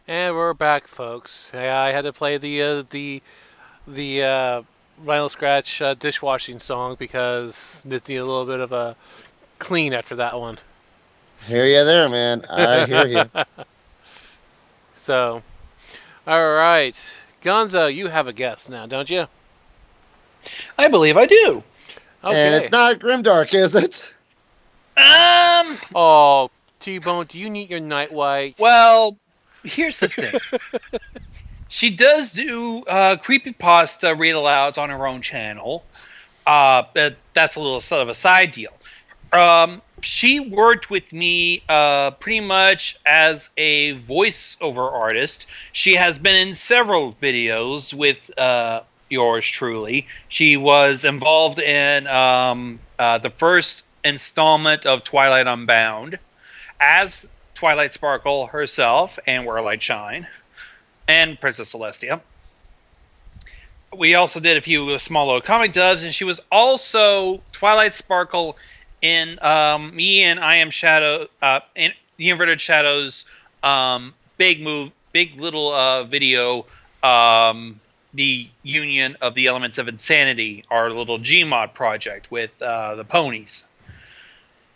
And we're back, folks. Yeah, I had to play the Vinyl Scratch dishwashing song because it needed a little bit of a clean after that one. Hear you there, man. I hear you. So, all right, Gonzo, you have a guess now, don't you? I believe I do. And it's Okay. not Grimdark, is it? Um, Oh, T-Bone, do you need your night white? well, here's the thing. She does do creepypasta read alouds on her own channel. That's a little sort of a side deal. She worked with me pretty much as a voiceover artist. She has been in several videos with yours truly. She was involved in the first installment of Twilight Unbound as Twilight Sparkle herself and Where Light Shine and Princess Celestia. We also did a few small little comic dubs, and she was also Twilight Sparkle in me and in the Inverted Shadows big little video, the Union of the Elements of Insanity, our little Gmod project with the ponies.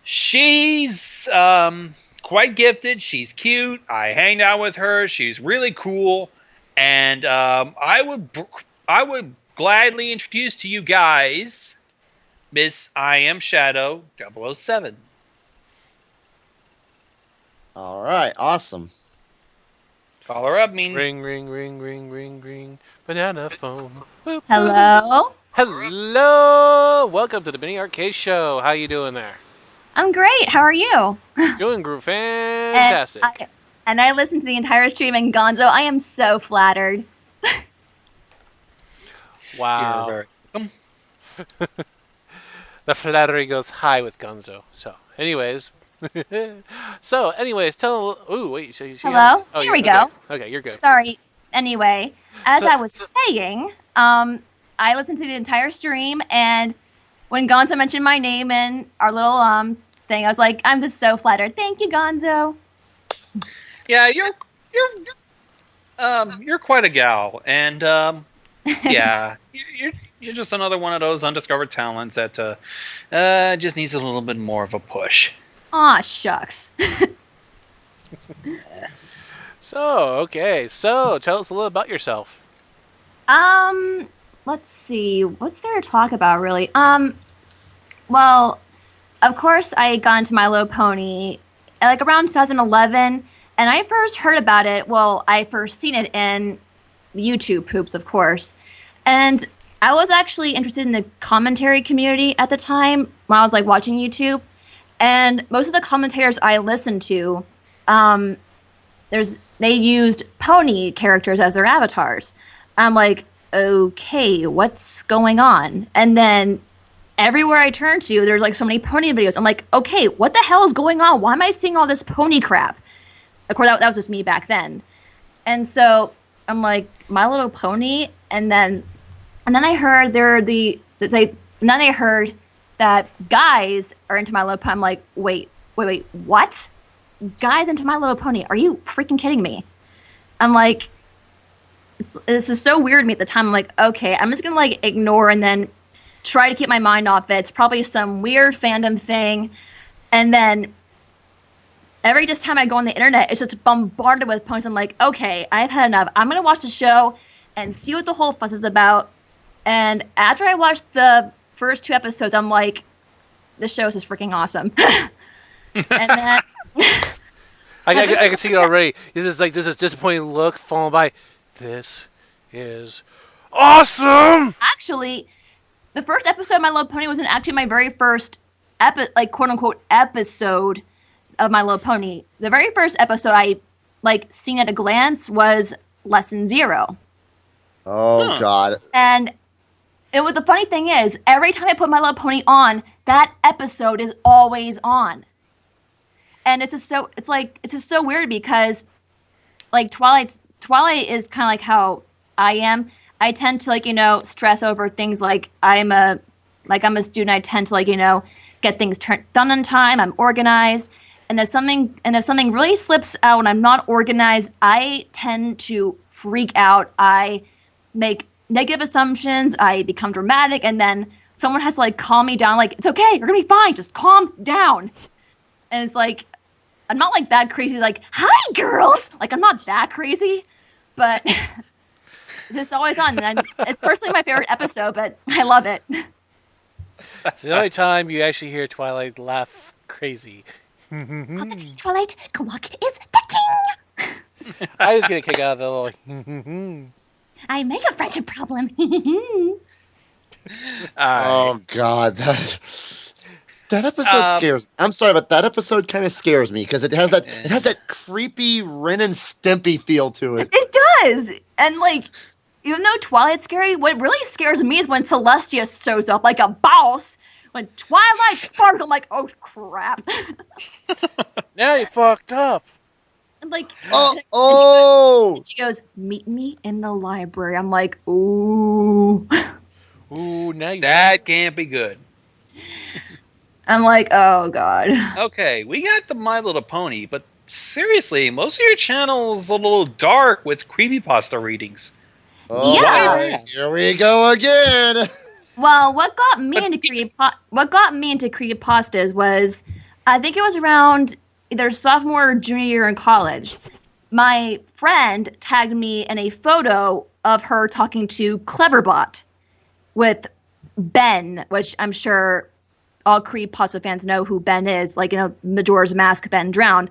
She's quite gifted. She's cute. I hang out with her. She's really cool, and I would gladly introduce to you guys Miss IMShadow007. All right, awesome. Call her up, mean. Ring, ring, ring, ring, ring, ring. Banana phone. Boop, boop. Hello. Hello. Welcome to the Mini Arcade Show. How you doing there? I'm great. How are you? Doing And fantastic. I listened to the entire stream, and Gonzo, I am so flattered. You're Wow. very welcome. The flattery goes high with Gonzo. Anyways, tell. Ooh, wait. Hello? Oh, Here we okay. go. Okay, you're good. Sorry. Anyway, as So- I was saying, I listened to the entire stream, and when Gonzo mentioned my name and our little thing, I was like, I'm just so flattered. Thank you, Gonzo. Yeah, you're quite a gal, and yeah, you're just another one of those undiscovered talents that just needs a little bit more of a push. Aw, shucks. Okay. So, tell us a little about yourself. Let's see. What's there to talk about, really? Well, of course, I got into My Little Pony like around 2011, and I first heard about it. Well, I first seen it in YouTube poops, of course, and I was actually interested in the commentary community at the time when I was like watching YouTube, and most of the commentators I listened to, they used pony characters as their avatars. I'm like, okay, what's going on? And then everywhere I turn to, there's like so many pony videos. I'm like, okay, what the hell is going on? Why am I seeing all this pony crap? Of course, that was just me back then. And so I'm like, My Little Pony, and then I heard and then I heard that guys are into My Little Pony. I'm like, wait, what? Guys into My Little Pony? Are you freaking kidding me? I'm like, this is so weird to me at the time. I'm like, okay, I'm just gonna like ignore and then try to keep my mind off it. It's probably some weird fandom thing. And then every just time I go on the internet, it's just bombarded with posts. I'm like, okay, I've had enough. I'm gonna watch the show and see what the whole fuss is about. And after I watched the first 2 episodes, I'm like, this show is just freaking awesome. And then I can see it already. This is disappointing look followed by, this is awesome. actually, the first episode of My Little Pony wasn't actually my very first quote unquote episode of My Little Pony. The very first episode I like seen at a glance was Lesson 0. Oh Huh. God. And the funny thing is, every time I put My Little Pony on, that episode is always on. And it's just so weird because like Twilight is kind of like how I am. I tend to stress over things like I'm a student. I tend to get things done on time. I'm organized, And if something really slips out and I'm not organized, I tend to freak out. I make negative assumptions. I become dramatic, and then someone has to like calm me down. Like, it's okay, you're gonna be fine. Just calm down. And it's like, I'm not like that crazy. Like, hi girls. Like, I'm not that crazy, but it's just always on. And it's personally my favorite episode, but I love it. It's the only time you actually hear Twilight laugh crazy. Twilight, clock is ticking. I was gonna kick out of the little. I make a friendship problem. Oh God, that episode scares. I'm sorry, but that episode kind of scares me because it has that creepy Ren and Stimpy feel to it. It does, and like, even though Twilight's scary, what really scares me is when Celestia shows up like a boss. When Twilight sparkles, I'm like, oh crap. Now you fucked up. And like, Oh! and she goes, meet me in the library. I'm like, ooh. Ooh, now you. That can't be good. I'm like, oh god. Okay, we got the My Little Pony, but seriously, most of your channel's a little dark with creepypasta readings. Oh, Yeah. Here we go again. Well, what got me into creepypastas was, I think it was around either sophomore or junior year in college. My friend tagged me in a photo of her talking to Cleverbot with Ben, which I'm sure all creepypasta fans know who Ben is, like, you know, Majora's Mask, Ben drowned,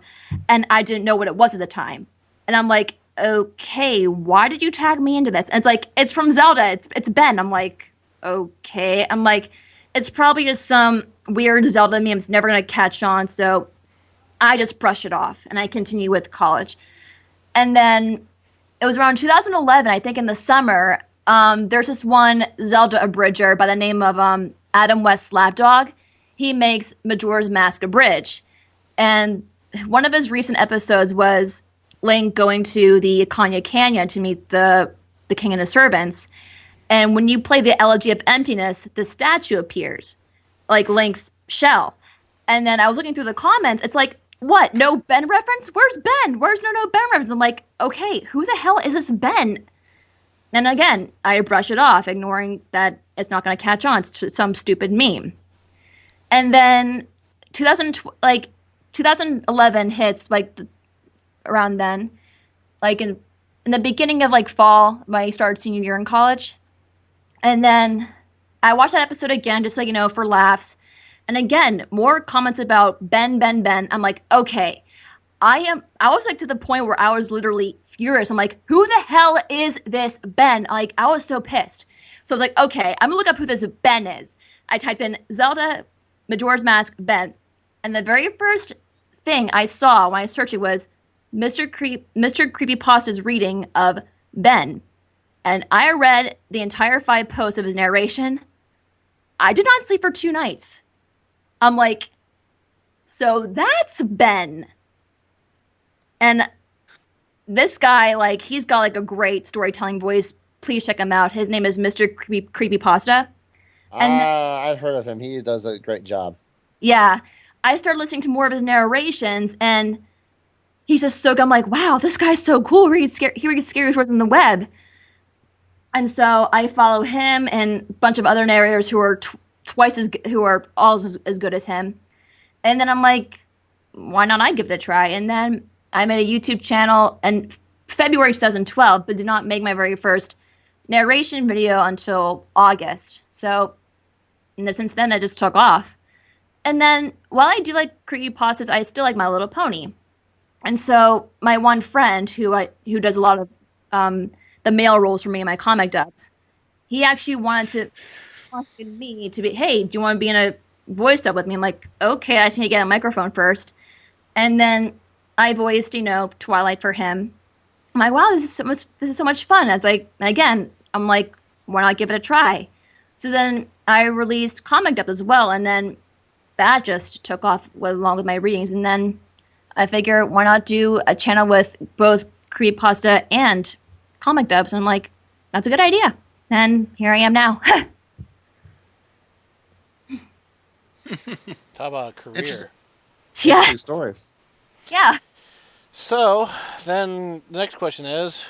and I didn't know what it was at the time. And I'm like, okay, why did you tag me into this? And it's like, it's from Zelda, it's Ben. I'm like, okay. I'm like, it's probably just some weird Zelda meme's never gonna catch on, so I just brush it off and I continue with college. And then it was around 2011, I think in the summer, there's this one Zelda abridger by the name of Adam West Slapdog. He makes Majora's Mask abridged. And one of his recent episodes was Link going to the Ikanya Canyon to meet the king and his servants. And when you play the Elegy of Emptiness, the statue appears, like Link's shell. And then I was looking through the comments. It's like, what? No Ben reference? Where's Ben? Where's no Ben reference? I'm like, okay, who the hell is this Ben? And again, I brush it off, ignoring that it's not going to catch on. It's some stupid meme. And then 2011 hits, like around then, like in the beginning of like fall, when I started senior year in college. And then I watched that episode again, just like, you know, for laughs. And again, more comments about Ben. I'm like, okay, I was like to the point where I was literally furious. I'm like, who the hell is this Ben? Like, I was so pissed. So I was like, okay, I'm gonna look up who this Ben is. I typed in Zelda, Majora's Mask, Ben. And the very first thing I saw when I searched it was Mr. Creepypasta's reading of Ben. And I read the entire 5 posts of his narration. I did not sleep for 2 nights. I'm like, so that's Ben. And this guy, like, he's got like a great storytelling voice. Please check him out. His name is Mr. Creepypasta. And I've heard of him. He does a great job. Yeah. I started listening to more of his narrations, and he's just so good. I'm like, wow, this guy's so cool. He reads scary stories on the web. And so I follow him and a bunch of other narrators who are who are all as good as him. And then I'm like, why not I give it a try? And then I made a YouTube channel in February 2012, but did not make my very first narration video until August. So since then, I just took off. And then while I do like creepypastas, I still like My Little Pony. And so my one friend who does a lot of the male roles for me in my comic dubs, he actually wanted me to be, hey, do you want to be in a voice dub with me? I'm like, okay, I just need to get a microphone first. And then I voiced, you know, Twilight for him. I'm like, wow, this is so much fun. It's like, again, I'm like, why not give it a try? So then I released comic dubs as well, and then that just took off along with my readings. And then I figure, why not do a channel with both creepypasta and comic dubs? And I'm like, that's a good idea. And here I am now. Talk about a career. Yeah. Interesting story. Yeah. So then the next question is,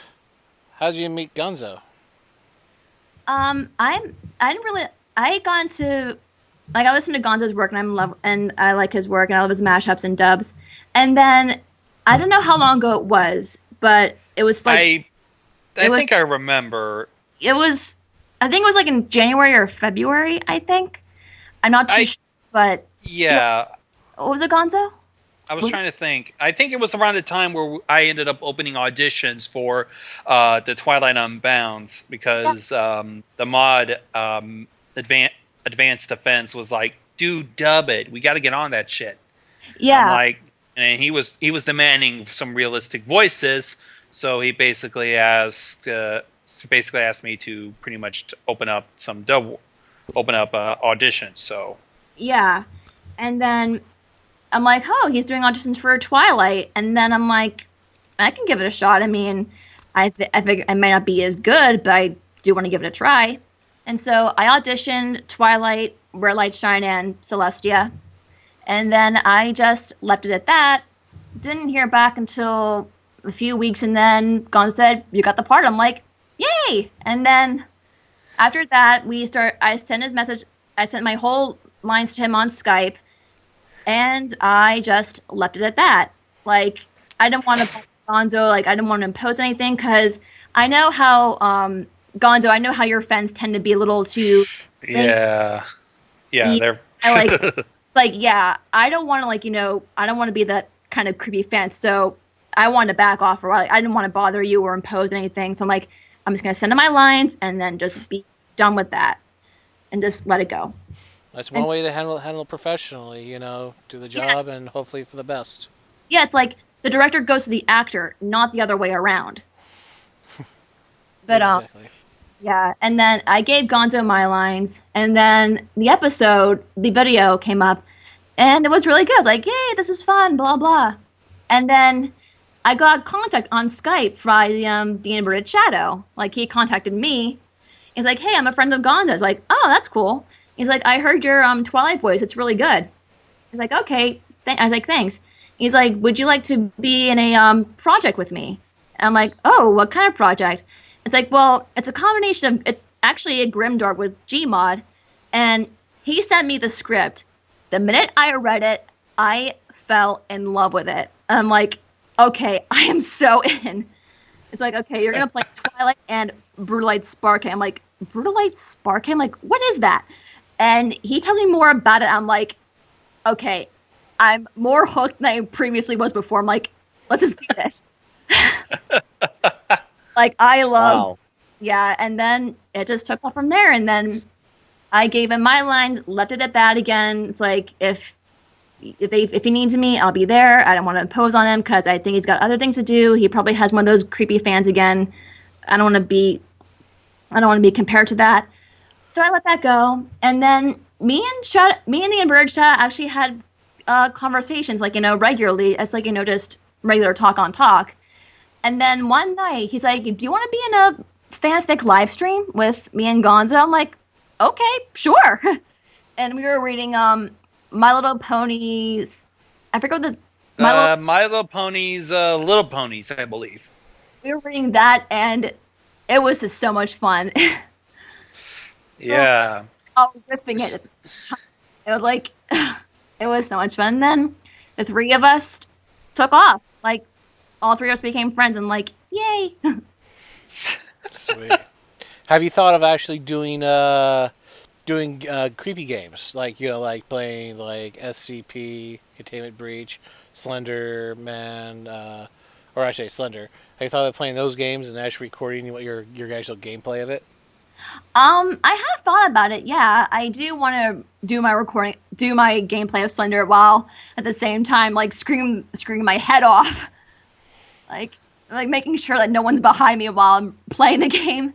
how did you meet Gonzo? I didn't really. I got into like I listen to Gonzo's work and I'm in love and I like his work and all of his mashups and dubs. And then I don't know how long ago it was, but it was like I think I remember. it was. I think it was like in January or February. I think I'm not too sure, but Yeah. what was it, Gonzo? I was trying to think. I think it was around the time where I ended up opening auditions for the Twilight Unbound because the mod Advanced Defense was like, dude, dub it. We got to get on that shit. Yeah. I'm like, and he was demanding some realistic voices, so he basically asked me to pretty much open up auditions. So yeah, and then I'm like, oh, he's doing auditions for Twilight, and then I'm like, I can give it a shot. I mean, I figure I might not be as good, but I do want to give it a try. And so I auditioned Twilight, Where Lights Shine, and Celestia, and then I just left it at that. Didn't hear back until a few weeks, and then Gon said, "You got the part." I'm like, "Yay!" And then after that, I sent his message. I sent my whole lines to him on Skype. And I just left it at that. Like, I didn't want to Gonzo, like, I didn't want to impose anything because I know how, Gonzo, I know how your fans tend to be a little too. yeah, they're Yeah, I don't want to, like, I don't want to be that kind of creepy fan. So I wanted to back off, or like, I didn't want to bother you or impose anything. So I'm like, I'm just going to send him my lines and then just be done with that and just let it go. That's one way to handle it professionally, do the job and hopefully for the best. Yeah, it's like the director goes to the actor, not the other way around. But exactly. yeah, and then I gave Gonzo my lines, and then the video came up, and it was really good. I was like, yay, this is fun, blah blah. And then I got contact on Skype by the Inverted Shadow. Like, he contacted me. He's like, hey, I'm a friend of Gonzo. I was like, oh, that's cool. He's like, I heard your Twilight voice. It's really good. He's like, okay. I was like, thanks. He's like, would you like to be in a project with me? And I'm like, oh, what kind of project? It's like, well, it's a combination of, it's actually a Grimdark with Gmod. And he sent me the script. The minute I read it, I fell in love with it. I'm like, okay, I am so in. It's like, okay, you're going to play Twilight and Brutalite Spark. I'm like, Brutalite Spark? I'm like, what is that? And he tells me more about it. I'm like, okay, I'm more hooked than I previously was before. I'm like, let's just do this. Like, I love, yeah. And then it just took off from there. And then I gave him my lines, left it at that again. It's like, if he needs me, I'll be there. I don't want to impose on him because I think he's got other things to do. He probably has one of those creepy fans again. I don't want to be compared to that. So I let that go, and then me and the Inverted Chat actually had conversations, like, regularly. It's like, just regular talk on talk. And then one night, he's like, do you want to be in a fanfic live stream with me and Gonzo? I'm like, okay, sure. And we were reading My Little Ponies. I forgot what My Little Ponies, Little Ponies, I believe. We were reading that, and it was just so much fun. Yeah. Oh, riffing it. It was like, it was so much fun. And then the three of us took off. Like, all three of us became friends, and like, yay. Sweet. Have you thought of actually doing creepy games, like like playing like SCP, Containment Breach, Slender Man, or actually Slender? Have you thought of playing those games and actually recording what your actual gameplay of it? I have thought about it. Yeah, I do want to do my gameplay of Slender while at the same time like screaming my head off, like making sure that no one's behind me while I'm playing the game.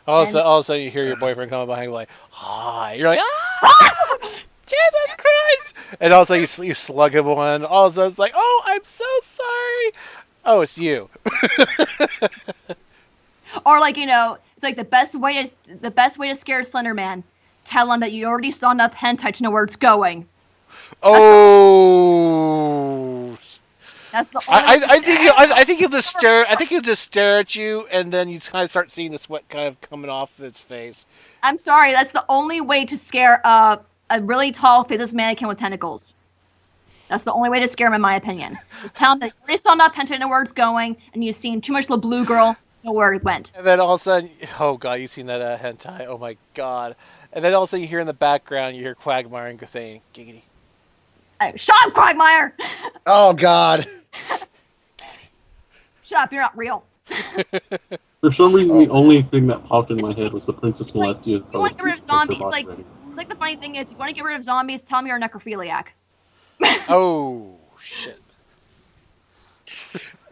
Also, you hear your boyfriend coming behind you like, hi. You're like, ah! Jesus Christ! And also you slug him one. Also, it's like, oh, I'm so sorry. Oh, it's you. Or like, it's like the best way to scare Slender Man. Tell him that you already saw enough hentai to know where it's going. Oh. That's the only. I think he'll just stare. I think he'll just stare at you, and then you kind of start seeing the sweat kind of coming off his face. I'm sorry. That's the only way to scare a really tall faceless mannequin with tentacles. That's the only way to scare him, in my opinion. Just tell him that you already saw enough hentai, know where it's going, and you've seen too much little blue girl, know where it went. And then all of a sudden, oh god, you've seen that hentai. Oh my god. And then also you hear in the background, you hear Quagmire and saying, "Giggity." Shut up, Quagmire! Oh God. Shut up, you're not real. For some reason, the only thing that popped in my head was the Princess It's like, Celestia. you want to get rid of zombies. It's like the funny thing is, you want to get rid of zombies, tell me you're a necrophiliac. Oh shit.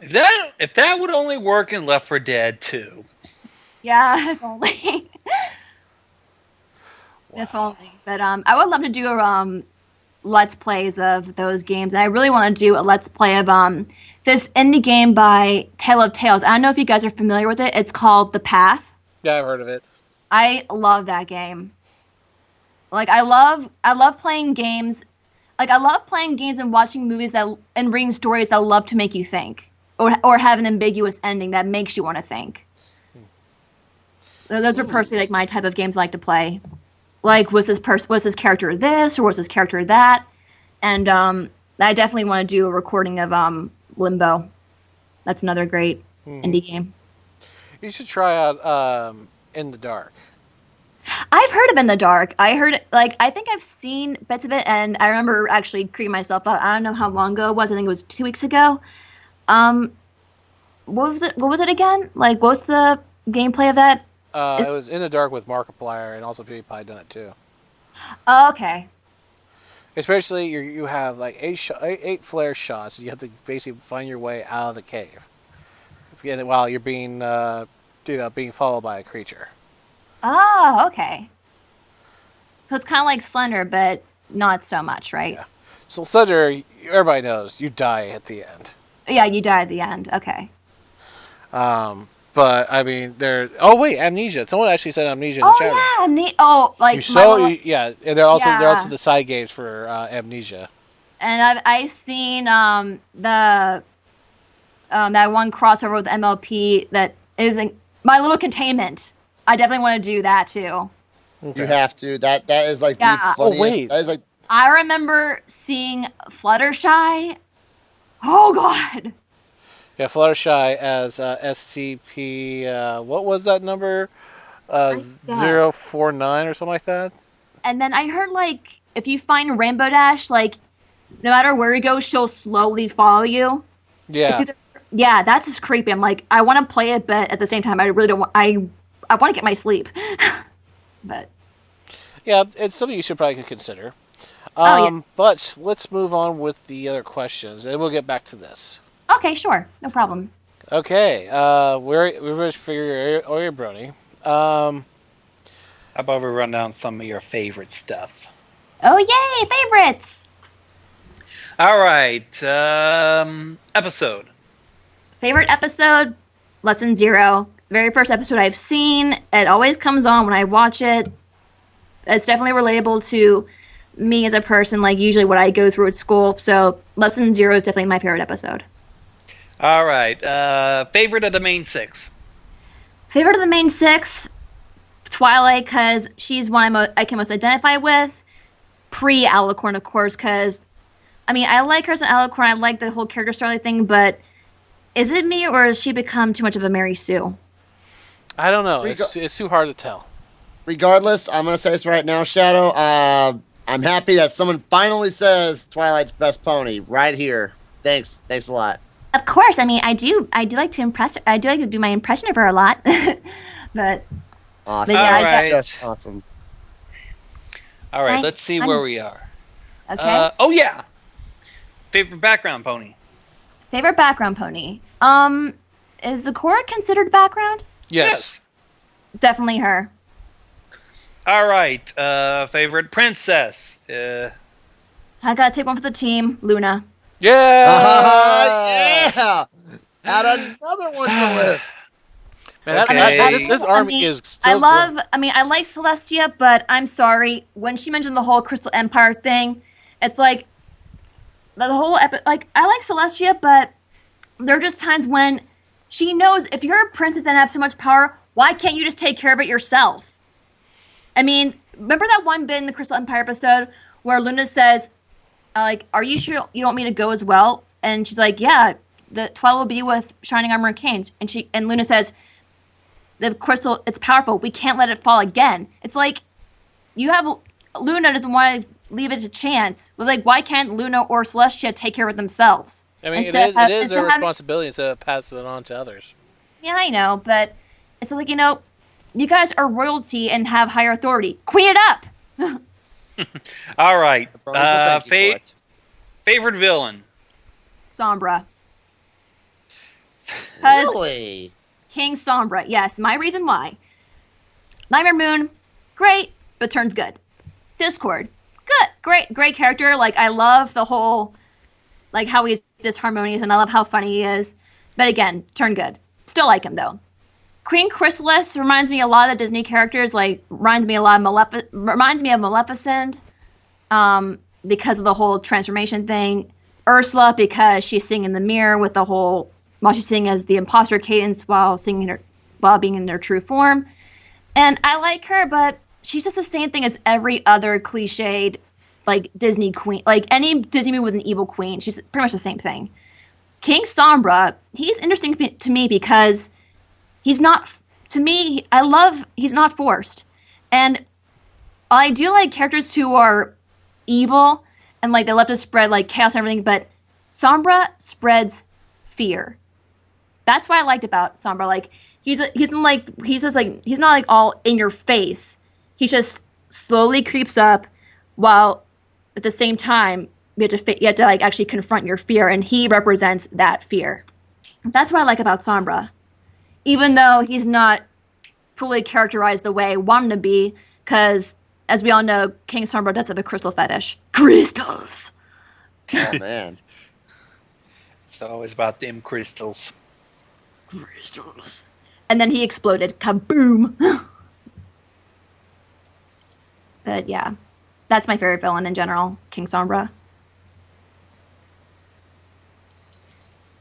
If that would only work in Left 4 Dead 2. Yeah, if only. If only. But I would love to do let's plays of those games. And I really want to do a let's play of this indie game by Tale of Tales. I don't know if you guys are familiar with it. It's called The Path. Yeah, I've heard of it. I love that game. Like I love playing games. Like I love playing games and watching movies and reading stories that love to make you think, or have an ambiguous ending that makes you want to think. Those are personally like my type of games I like to play. Like was this character this or was this character that? And I definitely want to do a recording of Limbo. That's another great indie game. You should try out In the Dark. I've heard of In the Dark. I think I've seen bits of it, and I remember actually creeping myself out. I don't know how long ago it was. I think it was 2 weeks ago. What was it again? Like, what was the gameplay of that? It was In the Dark with Markiplier, and also PewDiePie done it too. Oh, okay. Especially you have like eight flare shots, and you have to basically find your way out of the cave. While you're being being followed by a creature. Oh, okay. So it's kind of like Slender, but not so much, right? Yeah. So Slender, everybody knows you die at the end. Yeah, you die at the end. Okay. But I mean, oh wait, Amnesia. Someone actually said Amnesia in the chat. Oh yeah, Amnesia. Oh, like yeah, and they're also the side games for Amnesia. And I've seen that one crossover with MLP that is My Little Containment. I definitely want to do that too. Okay. You have to. That is like the funniest. Oh wait. That is like. I remember seeing Fluttershy. Oh god. Yeah, Fluttershy as SCP. What was that number? 049 or something like that. And then I heard like if you find Rainbow Dash, like no matter where you go, she'll slowly follow you. Yeah. Yeah, that's just creepy. I'm like, I want to play it, but at the same time, I really don't want. I want to get my sleep. But yeah, it's something you should probably consider. Yeah. But let's move on with the other questions, and we'll get back to this. Okay, sure, no problem. Okay, we're ready for your brony. How about we run down some of your favorite stuff? Oh yay, favorites! All right, episode. Favorite episode, Lesson 0. Very first episode I've seen. It always comes on when I watch it. It's definitely relatable to me as a person, like usually what I go through at school. So Lesson 0 is definitely my favorite episode. All right, favorite of the main 6. Favorite of the main 6, Twilight, because she's one I can most identify with. Pre-Alicorn, of course, because, I mean, I like her as an Alicorn. I like the whole character story thing, but is it me or has she become too much of a Mary Sue? I don't know. It's too hard to tell. Regardless, I'm going to say this right now, Shadow. I'm happy that someone finally says Twilight's best pony right here. Thanks a lot. Of course. I mean, I do like to impress her. I do like to do my impression of her a lot. But awesome. yeah, all right. Just awesome. All right, let's see where we are. Okay. Oh yeah. Favorite background pony. Favorite background pony. Is Zecora considered background? Yes. Definitely her. All right. Favorite princess. I gotta take one for the team, Luna. Yeah. Yeah. Add another one to the list. Man, this army is still I like Celestia, but I'm sorry. When she mentioned the whole Crystal Empire thing, It's like the whole like I like Celestia, but there are just times when she knows if you're a princess and have so much power, why can't you just take care of it yourself? I mean, remember that one bit in the Crystal Empire episode where Luna says, like, are you sure you don't want me to go as well? And she's like, yeah, the Twilight will be with Shining Armor and Canes. And Luna says, the crystal, it's powerful. We can't let it fall again. It's like, Luna doesn't want to leave it to chance. But like, why can't Luna or Celestia take care of it themselves? I mean, it is their responsibility to pass it on to others. Yeah, I know, but it's like, you guys are royalty and have higher authority. Queen it up! All right. Favorite villain? Sombra. Really? King Sombra. Yes, my reason why. Nightmare Moon, great, but turns good. Discord, good, great character. Like, I love the whole, like, how he's just harmonious, and I love how funny he is. But again, turn good. Still like him, though. Queen Chrysalis reminds me a lot of Disney characters. Like, reminds me of Maleficent, because of the whole transformation thing. Ursula, because she's singing in the mirror with the whole, while she's singing as the imposter cadence while being in her true form. And I like her, but she's just the same thing as every other cliched, like, Disney queen. Like, any Disney movie with an evil queen, she's pretty much the same thing. King Sombra, he's interesting to me because he's not, he's not forced. And I do like characters who are evil and, like, they love to spread, like, chaos and everything, but Sombra spreads fear. That's what I liked about Sombra. Like, he's not like all in your face. He just slowly creeps up, while at the same time you have to like actually confront your fear, and he represents that fear. That's what I like about Sombra, even though he's not fully characterized the way I want him to be, because as we all know, King Sombra does have a crystal fetish. Crystals. Oh man, it's always about them crystals. Crystals. And then he exploded. Kaboom! But yeah, that's my favorite villain in general, King Sombra.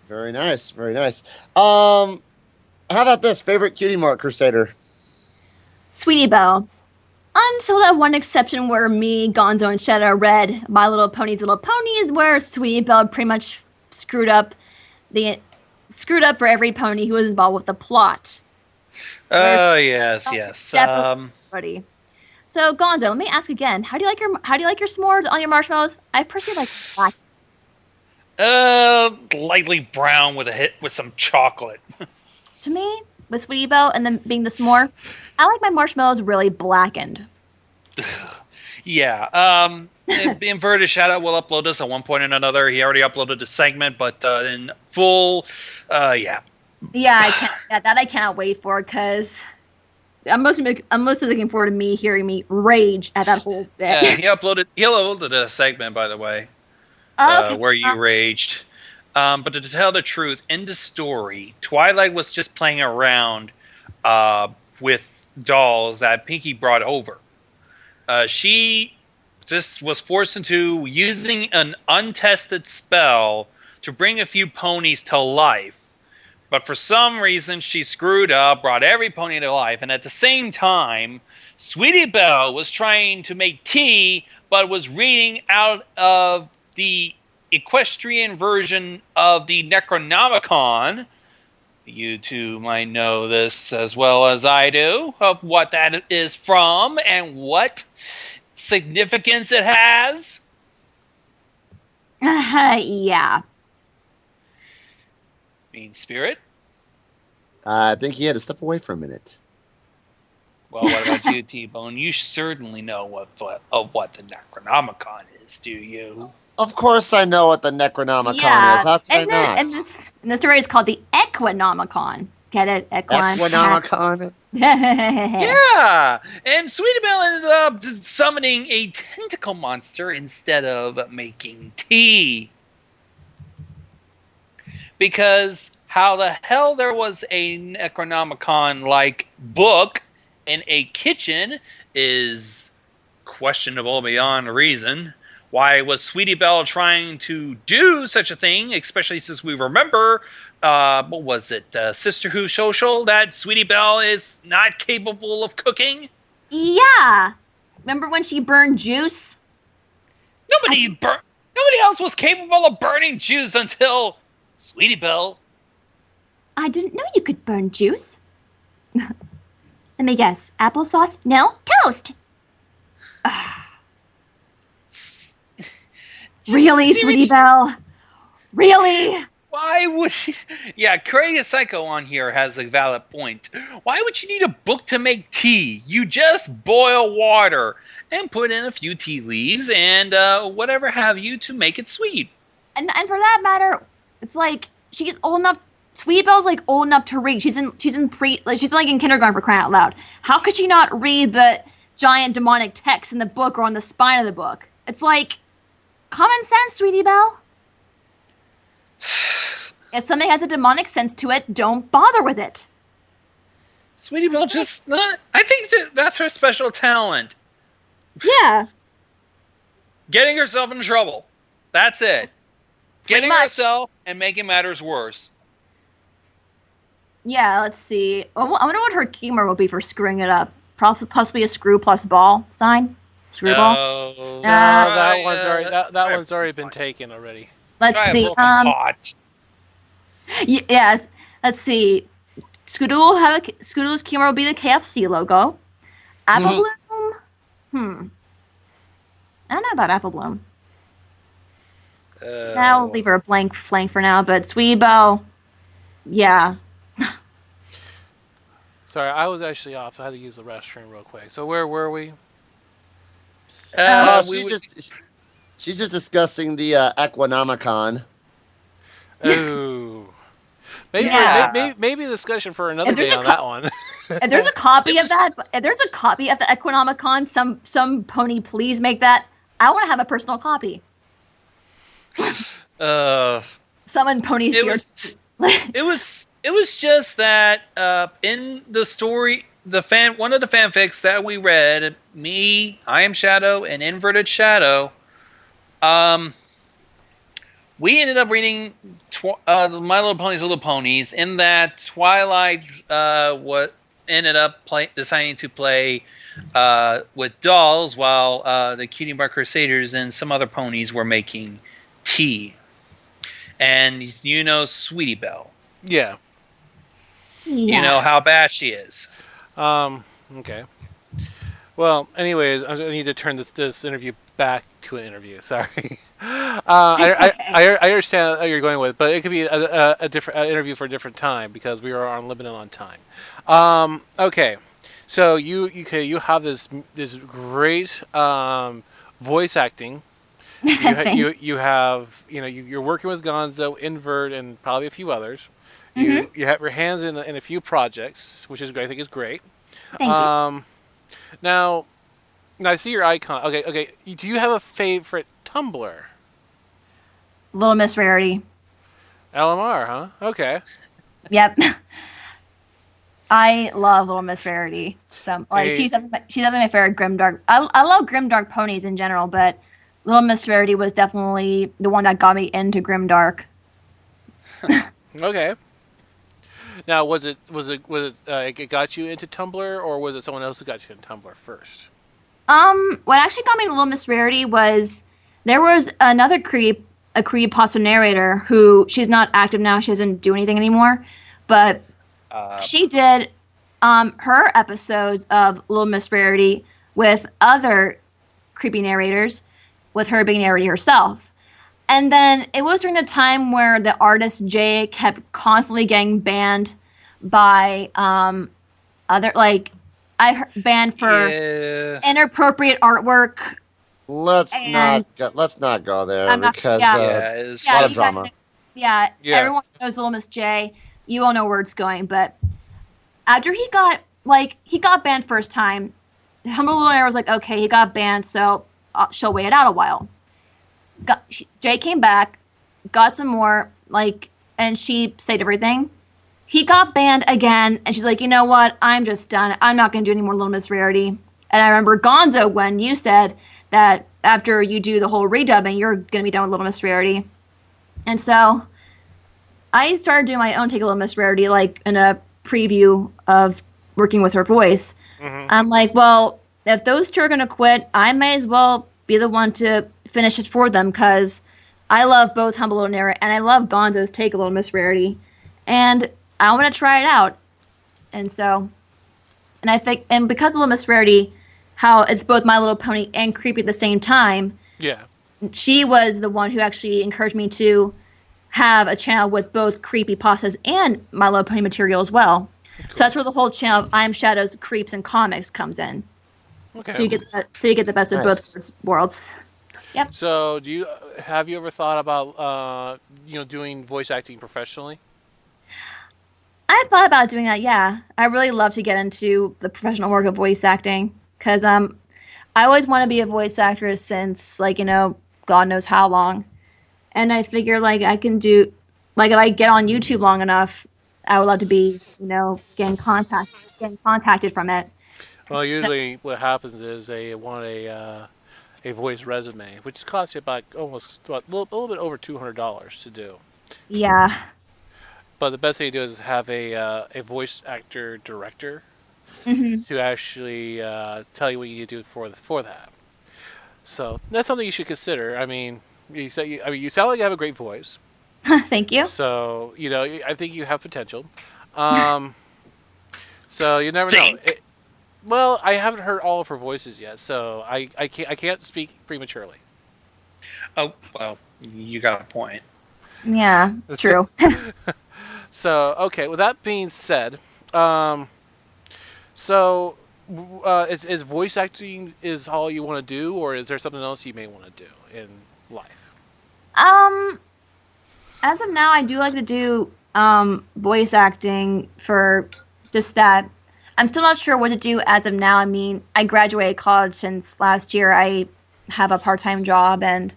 very nice, very nice. How about this? Favorite Cutie Mark Crusader? Sweetie Belle. Until that one exception where me, Gonzo, and Shadow read My Little Pony's Little Ponies, where Sweetie Belle pretty much screwed up for every pony who was involved with the plot. Oh yes. Buddy. So Gonzo, let me ask again: How do you like your s'mores on your marshmallows? I personally like black. Lightly brown with some chocolate. To me, with Sweetie Belle and then being the s'more, I like my marshmallows really blackened. Yeah. The Inverted Shadow will upload this at one point or another. He already uploaded the segment, but in full, yeah. Yeah, I can't. That I cannot wait for, because I'm mostly looking forward to hearing me rage at that whole bit. Yeah, he uploaded a segment, by the way, okay. where you raged. But to tell the truth, in the story, Twilight was just playing around with dolls that Pinky brought over. She just was forced into using an untested spell to bring a few ponies to life. But for some reason, she screwed up, brought every pony to life, and at the same time, Sweetie Belle was trying to make tea, but was reading out of the equestrian version of the Necronomicon. You two might know this as well as I do, of what that is from and what significance it has. Yeah. Mean Spirit? I think he had to step away for a minute. Well, what about you, T-Bone? You certainly know what the Necronomicon is, do you? Of course I know what the Necronomicon is. How can I not? And the story is called the Equinomicon. Get it? Equinomicon? Yeah! And Sweetie Belle ended up summoning a tentacle monster instead of making tea. Because how the hell there was a Necronomicon-like book in a kitchen is questionable beyond reason. Why was Sweetie Belle trying to do such a thing, especially since we remember, what was it, Sister Who Social, that Sweetie Belle is not capable of cooking? Yeah. Remember when she burned juice? Nobody else was capable of burning juice until Sweetie Belle. I didn't know you could burn juice. Let me guess. Applesauce? No. Toast. Really, Sweetie Belle? Really? Why would she? Yeah, Craig is Psycho on here has a valid point. Why would you need a book to make tea? You just boil water and put in a few tea leaves and whatever have you to make it sweet. And for that matter, it's like she's old enough. Sweetie Belle's like old enough to read. She's in she's like in kindergarten for crying out loud. How could she not read the giant demonic text in the book or on the spine of the book? It's like common sense, Sweetie Belle. If something has a demonic sense to it, don't bother with it. Sweetie Belle just not. I think that's her special talent. Yeah. Getting herself in trouble. That's it. Getting much. herself and making matters worse. Yeah, let's see. I wonder what her keyword will be for screwing it up. Possibly a screw plus ball sign? Screwball? No. that one's already been taken already. Let's Try a see. broken pot. Yes. Let's see. Scoodle's keyword will be the KFC logo. Apple Bloom? I don't know about Apple Bloom. I'll leave her a blank flank for now, but Sweetie Belle, yeah. Sorry, I was actually off. So I had to use the restroom real quick. So where were we? She's just discussing the Equinomicon. Oh. Maybe a discussion for another day on that one. If there's a copy of that, if there's a copy of the Equinomicon, some pony please make that. I want to have a personal copy. Someone ponies it was just that in the story, one of the fanfics that we read, me, IMShadow, and Inverted Shadow, we ended up reading My Little Pony's Little Ponies. In that, Twilight ended up deciding to play with dolls, while the Cutie Bar Crusaders and some other ponies were making tea. And you know Sweetie Belle. Yeah. You know how bad she is. Okay. Well, anyways, I need to turn this interview back to an interview. Sorry. I understand how you're going with, but it could be a different interview for a different time because we are limited on time. Okay. So you have this great voice acting. You have you're working with Gonzo, Invert, and probably a few others. You have your hands in a few projects, which is I think is great. Thank you. Now I see your icon. Okay. Do you have a favorite Tumblr? Little Miss Rarity. LMR, huh? Okay. Yep. I love Little Miss Rarity. So she's definitely my favorite grimdark. I love grimdark ponies in general, but Little Miss Rarity was definitely the one that got me into grimdark. Okay. Now, was it it got you into Tumblr, or was it someone else who got you into Tumblr first? What actually got me into Little Miss Rarity was there was another Creepypasta narrator who she's not active now. She doesn't do anything anymore, but she did her episodes of Little Miss Rarity with other creepy narrators, with her being narrator herself. And then it was during the time where the artist Jay kept constantly getting banned by banned for inappropriate artwork. Let's not go there because it's a lot of drama. Yeah, everyone knows Little Miss J. You all know where it's going, but after he got banned first time, Humble Little Air was like, okay, he got banned, so she'll wait it out a while. Jay came back, got some more, and she saved everything. He got banned again, and she's like, you know what? I'm just done. I'm not going to do any more Little Miss Rarity. And I remember Gonzo when you said that after you do the whole redubbing, you're going to be done with Little Miss Rarity. And so I started doing my own Take a Little Miss Rarity, like in a preview of working with her voice. I'm like, well, if those two are going to quit, I may as well be the one to finish it for them, because I love both Humble Little Nera and I love Gonzo's Take a Little Miss Rarity. And I want to try it out. And so, and I think, and because of Little Miss Rarity, how it's both My Little Pony and Creepy at the same time, Yeah. she was the one who actually encouraged me to have a channel with both Creepypastas and My Little Pony material as well. Cool. So that's where the whole channel of IMShadows, Creeps, and Comics comes in. Okay. So you get the best of both worlds. Yep. So have you ever thought about doing voice acting professionally? I thought about doing that. Yeah, I really love to get into the professional work of voice acting, because I always want to be a voice actor since, like, God knows how long. And I figure, like, I can do, like, if I get on YouTube long enough, I would love to be, getting contacted from it. Well, usually what happens is they want a voice resume, which costs you about almost a little bit over $200 to do. Yeah. But the best thing to do is have a voice actor director to actually tell you what you need to do for that. So that's something you should consider. I mean, you sound like you have a great voice. Thank you. So I think you have potential. So you never know. Well, I haven't heard all of her voices yet, so I can't speak prematurely. Oh, well, you got a point. Yeah, true. So, okay, with that being said, is voice acting is all you want to do, or is there something else you may want to do in life? As of now, I do like to do voice acting for just that. I'm still not sure what to do as of now. I mean, I graduated college since last year. I have a part-time job, and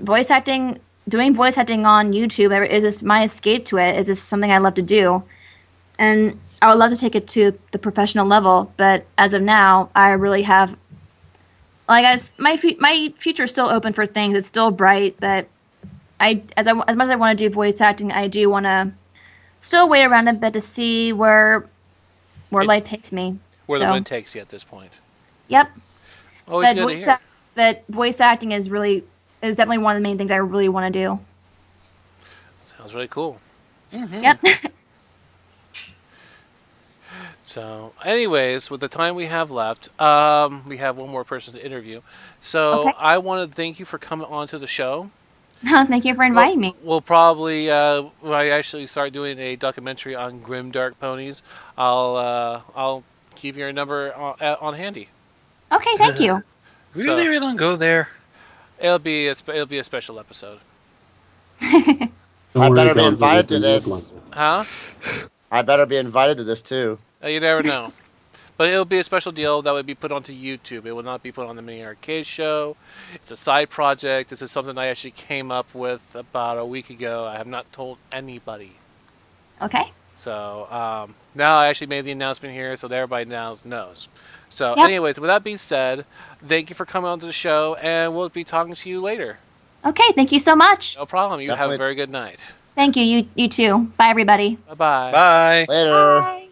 voice acting, doing voice acting on YouTube is just my escape to it. It's just something I love to do, and I would love to take it to the professional level. But as of now, I really have, like, my future is still open for things. It's still bright, but as much as I want to do voice acting, I do want to still wait around a bit to see where life takes me. Where the wind takes you at this point. Yep. Always good to hear. But voice acting is definitely one of the main things I really want to do. Sounds really cool. Yep. So, anyways, with the time we have left, we have one more person to interview. So, okay. I want to thank you for coming on to the show. Thank you for inviting me. We'll probably, when I actually start doing a documentary on grimdark ponies, I'll keep your number on handy. Okay, thank you. Really, we don't go there. It'll be a special episode. I better be invited to this. Huh? I better be invited to this too. You never know. But it'll be a special deal that would be put onto YouTube. It will not be put on the Mini Arcade Show. It's a side project. This is something I actually came up with about a week ago. I have not told anybody. Okay. So now I actually made the announcement here, so that everybody now knows. So anyways, with that being said, thank you for coming onto the show, and we'll be talking to you later. Okay, thank you so much. No problem. You have a very good night. Thank you. You too. Bye, everybody. Bye-bye. Bye. Later. Bye.